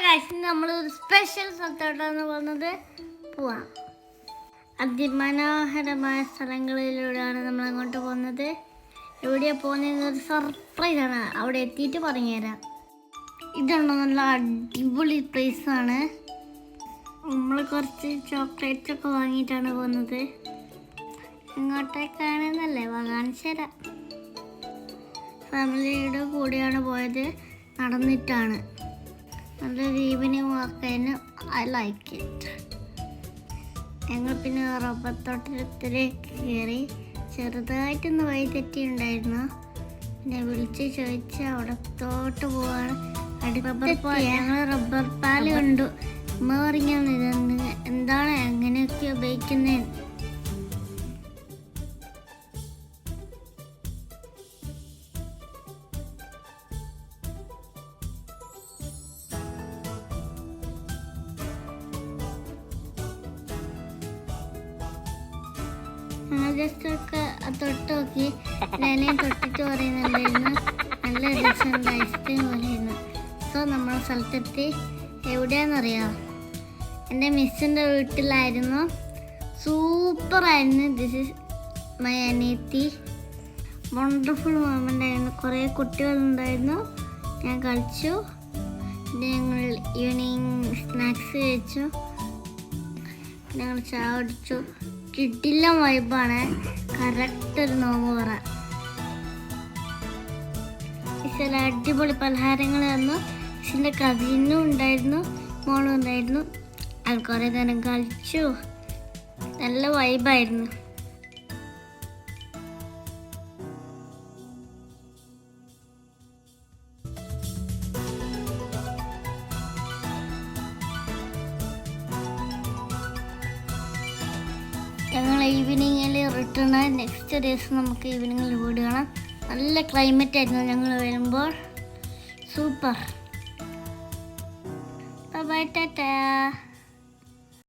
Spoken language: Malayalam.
ഗൈസ് നമ്മളൊരു സ്പെഷ്യൽ സ്ഥലത്തോട്ടാണ് പോകുന്നത്. പോവാം. അതിമനോഹരമായ സ്ഥലങ്ങളിലൂടെയാണ് നമ്മൾ അങ്ങോട്ട് പോകുന്നത്. എവിടെയാണ് പോകുന്നതെന്നൊരു സർപ്രൈസാണ്. അവിടെ എത്തിയിട്ട് പറഞ്ഞുതരാം. ഇതാണ് നല്ല അടിപൊളി പ്ലേസാണ്. നമ്മൾ കുറച്ച് ചോക്ലേറ്റ്സ് ഒക്കെ വാങ്ങിയിട്ടാണ് പോകുന്നത്. ഇങ്ങോട്ടേക്കാണെന്നല്ലേ കാണിച്ചു തരാം. ഫാമിലിയുടെ കൂടെയാണ് പോയത്, നടന്നിട്ടാണ്. നല്ലൊരു ഈവനിങ് വാക്കായിരുന്നു. I like it. ഞങ്ങൾ പിന്നെ റബ്ബർ തോട്ടത്തിലേക്ക് കയറി. ചെറുതായിട്ടൊന്ന് വഴി തെറ്റിയുണ്ടായിരുന്നു. പിന്നെ വിളിച്ച് ചോദിച്ച് അവിടെ തോട്ട് പോവാണ്. ഞങ്ങൾ റബ്ബർ പാല് കണ്ടു. അമ്മ പറഞ്ഞാണ് ഇതെന്ന് എന്താണ് എങ്ങനെയൊക്കെ ഉപയോഗിക്കുന്നത്. ജസ്റ്റ് ഒക്കെ തൊട്ട് നോക്കി ലേനയും തൊട്ടിട്ട് പറയുന്നുണ്ടായിരുന്നു നല്ല രസമുണ്ട്, ഐസ്ക്രീം പോലെയായിരുന്നു. സോ നമ്മളെ സ്ഥലത്തെത്തി. എവിടെയാണെന്നറിയാം, എൻ്റെ മിസ്സിൻ്റെ വീട്ടിലായിരുന്നു. സൂപ്പറായിരുന്നു. ദിസ് ഈസ് മൈ അനിയത്തി. വണ്ടർഫുൾ മൊമെൻ്റ് ആയിരുന്നു. കുറേ കുട്ടികളുണ്ടായിരുന്നു. ഞാൻ കളിച്ചു. പിന്നെ ഞങ്ങൾ ഈവനിങ് സ്നാക്സ് കഴിച്ചു. ഞങ്ങൾ ചായ കുടിച്ചു. കിട്ടില്ല വൈബാണ്. കറക്റ്റ് ഒരു നോമ്പ് പറ. ചില അടിപൊളി പലഹാരങ്ങൾ തന്നു. ഇതിൻ്റെ കസിനും ഉണ്ടായിരുന്നു, മോളും ഉണ്ടായിരുന്നു. അത് കുറേ നേരം കളിച്ചു. നല്ല വൈബായിരുന്നു. ഞങ്ങൾ ഈവനിങ്ങിൽ റിട്ടേൺ ആയി. നെക്സ്റ്റ് ദിവസം നമുക്ക് ഈവനിങ്ങിൽ വീട് കാണാം. നല്ല ക്ലൈമറ്റ് ആയിരുന്നു ഞങ്ങൾ വരുമ്പോൾ. സൂപ്പർ. ബൈ ടാറ്റാ.